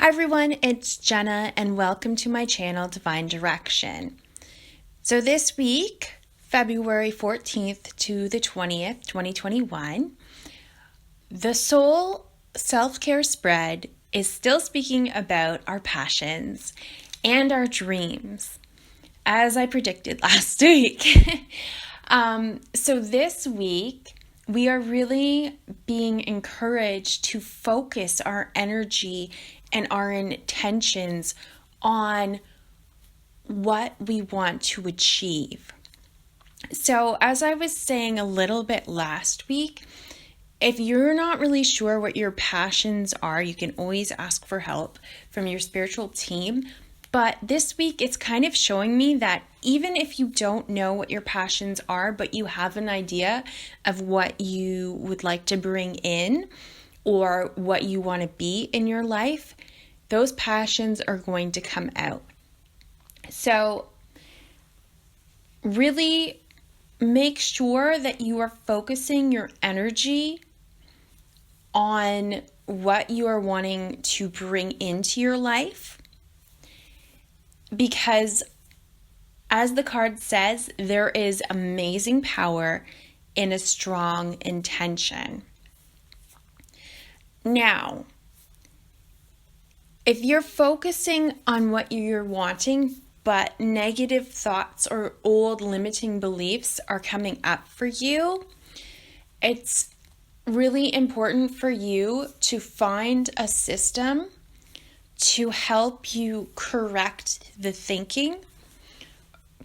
Hi everyone, it's Jenna and welcome to my channel Divine Direction. So this week, February 14th to the 20th, 2021, the Soul Self-Care Spread is still speaking about our passions and our dreams, as I predicted last week. So this week, we are really being encouraged to focus our energy and our intentions on what we want to achieve. So, as I was saying a little bit last week, if you're not really sure what your passions are, you can always ask for help from your spiritual team. But this week, it's kind of showing me that even if you don't know what your passions are, but you have an idea of what you would like to bring in or what you want to be in your life, those passions are going to come out. So really make sure that you are focusing your energy on what you are wanting to bring into your life, because as the card says, there is amazing power in a strong intention. Now, if you're focusing on what you're wanting, but negative thoughts or old limiting beliefs are coming up for you, it's really important for you to find a system to help you correct the thinking,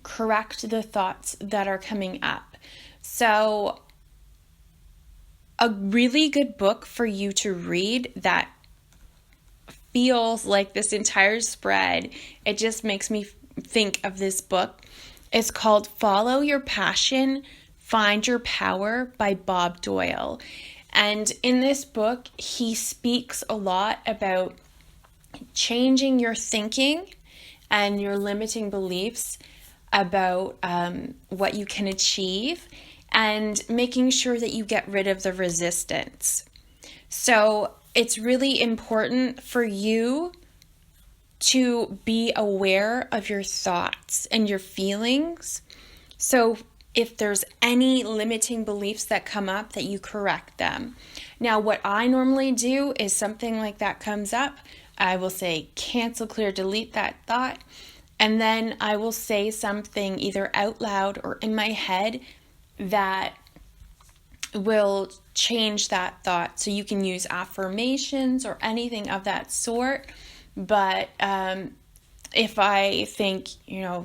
correct the thoughts that are coming up. So, a really good book for you to read that feels like this entire spread, it just makes me think of this book. It's called Follow Your Passion, Find Your Power by Bob Doyle. And in this book, he speaks a lot about changing your thinking and your limiting beliefs about what you can achieve and making sure that you get rid of the resistance. So it's really important for you to be aware of your thoughts and your feelings. So if there's any limiting beliefs that come up, that you correct them. Now, what I normally do is something like that comes up, I will say cancel, clear, delete that thought. And then I will say something either out loud or in my head that will change that thought. So you can use affirmations or anything of that sort. But if I think,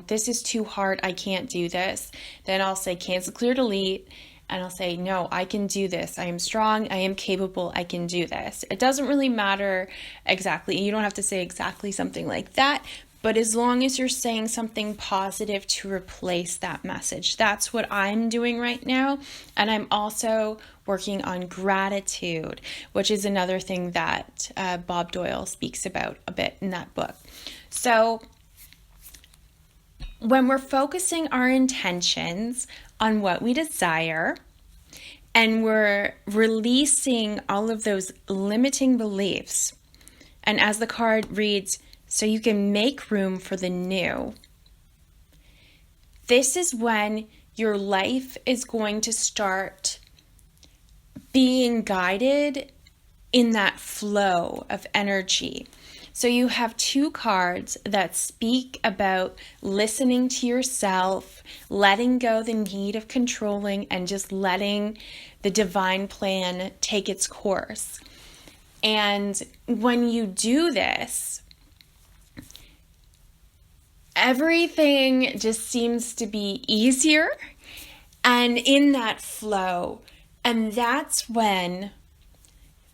this is too hard, I can't do this, then I'll say cancel, clear, delete. And I'll say, no, I can do this. I am strong. I am capable. I can do this. It doesn't really matter exactly. You don't have to say exactly something like that. But as long as you're saying something positive to replace that message, that's what I'm doing right now. And I'm also working on gratitude, which is another thing that Bob Doyle speaks about a bit in that book. So when we're focusing our intentions on what we desire and we're releasing all of those limiting beliefs, and as the card reads, so you can make room for the new. This is when your life is going to start being guided in that flow of energy. So you have two cards that speak about listening to yourself, letting go the need of controlling, and just letting the divine plan take its course. And when you do this, everything just seems to be easier and in that flow. And that's when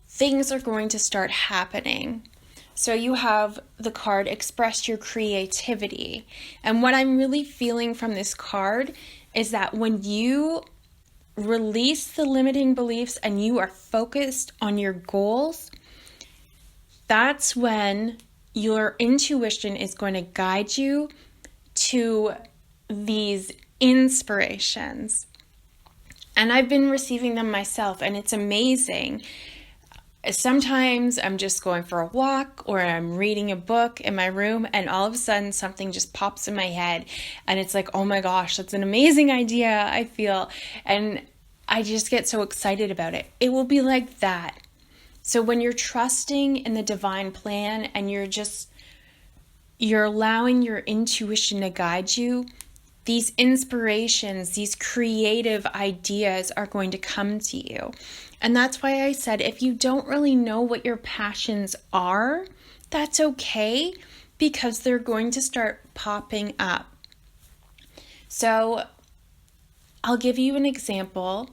things are going to start happening. So you have the card express your creativity. And what I'm really feeling from this card is that when you release the limiting beliefs and you are focused on your goals, that's when your intuition is going to guide you to these inspirations. And I've been receiving them myself, and it's amazing. Sometimes I'm just going for a walk or I'm reading a book in my room, and all of a sudden something just pops in my head and it's like, oh my gosh, that's an amazing idea, I feel. And I just get so excited about it. It will be like that. So when you're trusting in the divine plan and you're allowing your intuition to guide you, these inspirations, these creative ideas are going to come to you. And that's why I said, if you don't really know what your passions are, that's okay, because they're going to start popping up. So I'll give you an example.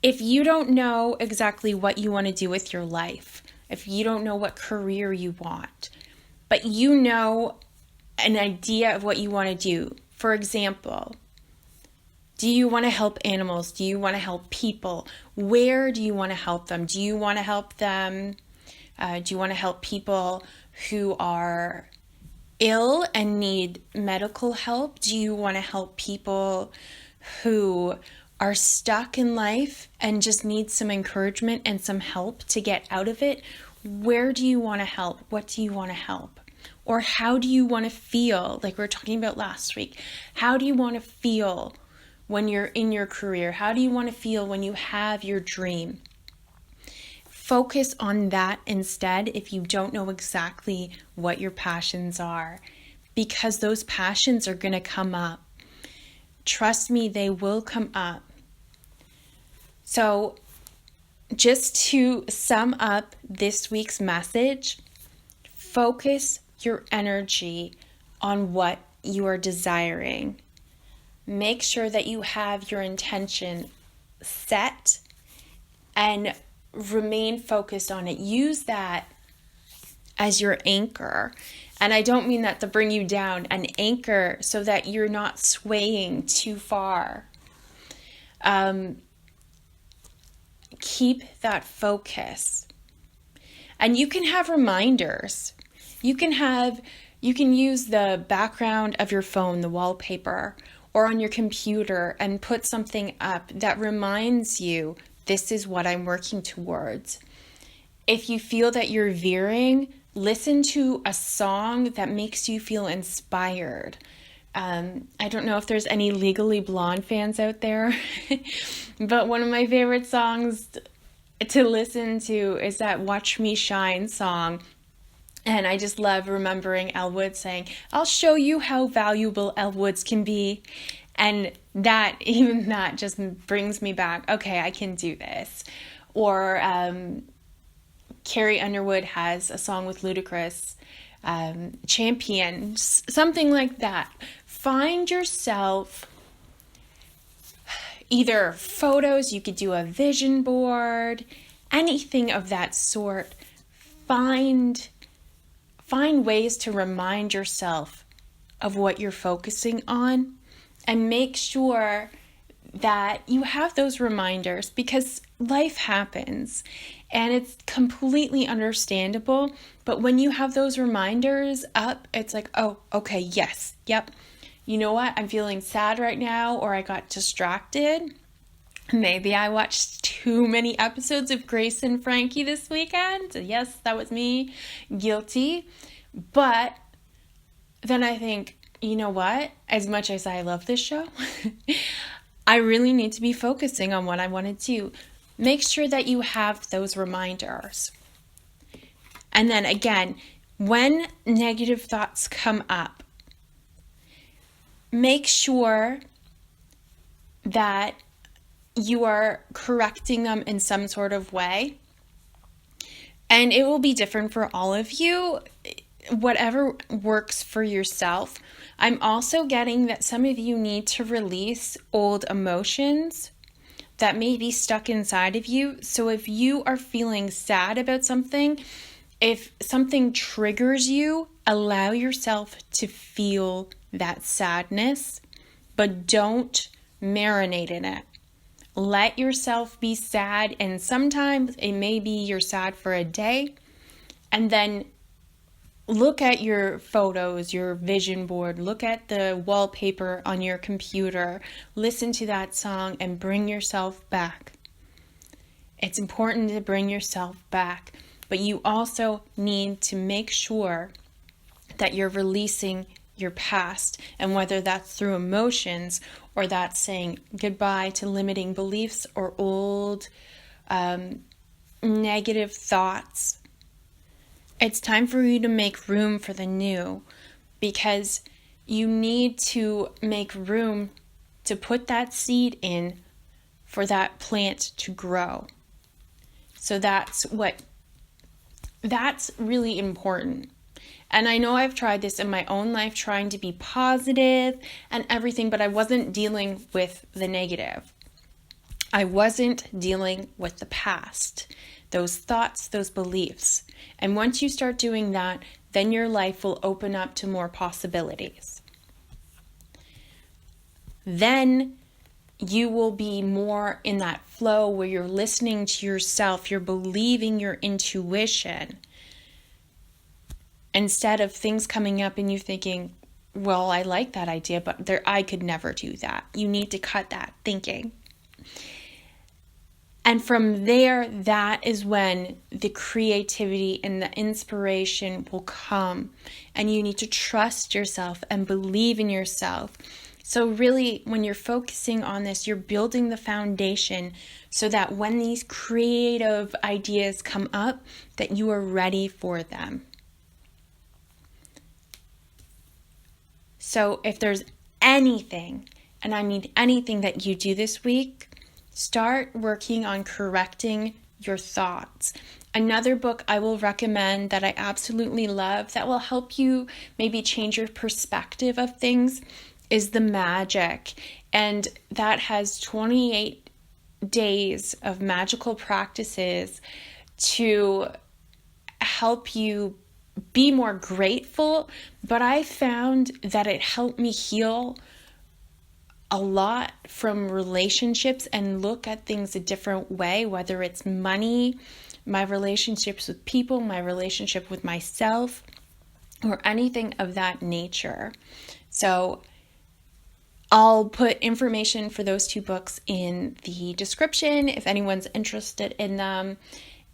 If you don't know exactly what you want to do with your life, if you don't know what career you want, but you know an idea of what you want to do. For example, do you want to help animals? Do you want to help people? Where do you want to help them? Do you want to help them? Do you want to help people who are ill and need medical help? Do you want to help people who are stuck in life and just need some encouragement and some help to get out of it? Where do you want to help? What do you want to help? Or how do you want to feel? Like we were talking about last week. How do you want to feel when you're in your career? How do you want to feel when you have your dream? Focus on that instead if you don't know exactly what your passions are, because those passions are going to come up. Trust me, they will come up. So just to sum up this week's message, focus your energy on what you are desiring. Make sure that you have your intention set and remain focused on it. Use that as your anchor. And I don't mean that to bring you down, an anchor so that you're not swaying too far. Keep that focus. And you can have reminders. You can use the background of your phone, the wallpaper, or on your computer and put something up that reminds you, this is what I'm working towards. If you feel that you're veering, listen to a song that makes you feel inspired. I don't know if there's any Legally Blonde fans out there, but one of my favorite songs to listen to is that Watch Me Shine song. And I just love remembering Elle Woods saying, I'll show you how valuable Elle Woods can be. And that just brings me back, okay, I can do this. Or Carrie Underwood has a song with Ludacris, Champion, something like that. Find yourself either photos, you could do a vision board, anything of that sort. Find ways to remind yourself of what you're focusing on, and make sure that you have those reminders, because life happens and it's completely understandable. But when you have those reminders up, it's like, oh, okay, yes, yep. You know what? I'm feeling sad right now, or I got distracted. Maybe I watched too many episodes of Grace and Frankie this weekend. Yes, that was me. Guilty. But then I think, you know what? As much as I love this show, I really need to be focusing on what I want to do. Make sure that you have those reminders. And then again, when negative thoughts come up, make sure that you are correcting them in some sort of way. And it will be different for all of you, whatever works for yourself. I'm also getting that some of you need to release old emotions that may be stuck inside of you. So if you are feeling sad about something, if something triggers you, allow yourself to feel that sadness, but don't marinate in it. Let yourself be sad, and sometimes it may be you're sad for a day, and then look at your photos, your vision board, look at the wallpaper on your computer, listen to that song, and bring yourself back. It's important to bring yourself back, but you also need to make sure that you're releasing your past, and whether that's through emotions or that's saying goodbye to limiting beliefs or old negative thoughts. It's time for you to make room for the new, because you need to make room to put that seed in for that plant to grow. So that's really important. And I know I've tried this in my own life, trying to be positive and everything, but I wasn't dealing with the negative. I wasn't dealing with the past, those thoughts, those beliefs. And once you start doing that, then your life will open up to more possibilities. Then you will be more in that flow where you're listening to yourself, you're believing your intuition, instead of things coming up and you thinking, well, I like that idea, but I could never do that. You need to cut that thinking. And from there, that is when the creativity and the inspiration will come. And you need to trust yourself and believe in yourself. So really, when you're focusing on this, you're building the foundation so that when these creative ideas come up, that you are ready for them. So if there's anything, and I mean anything that you do this week, start working on correcting your thoughts. Another book I will recommend that I absolutely love that will help you maybe change your perspective of things is The Magic. And that has 28 days of magical practices to help you be more grateful. But I found that it helped me heal a lot from relationships and look at things a different way, whether it's money, my relationships with people, my relationship with myself, or anything of that nature. So I'll put information for those two books in the description if anyone's interested in them.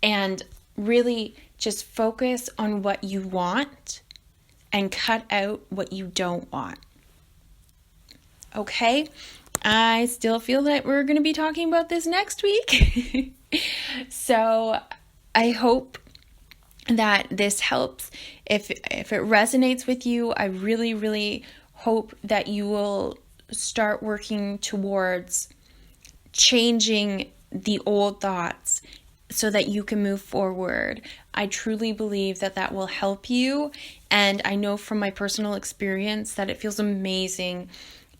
And really just focus on what you want and cut out what you don't want. Okay, I still feel that we're going to be talking about this next week. So I hope that this helps. If it resonates with you, I really, really hope that you will start working towards changing the old thoughts so that you can move forward. I truly believe that that will help you. And I know from my personal experience that it feels amazing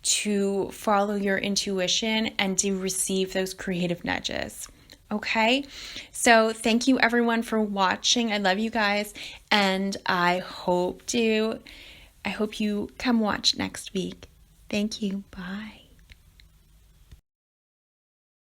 to follow your intuition and to receive those creative nudges. Okay, so thank you everyone for watching. I love you guys, and I hope you come watch next week. Thank you. Bye.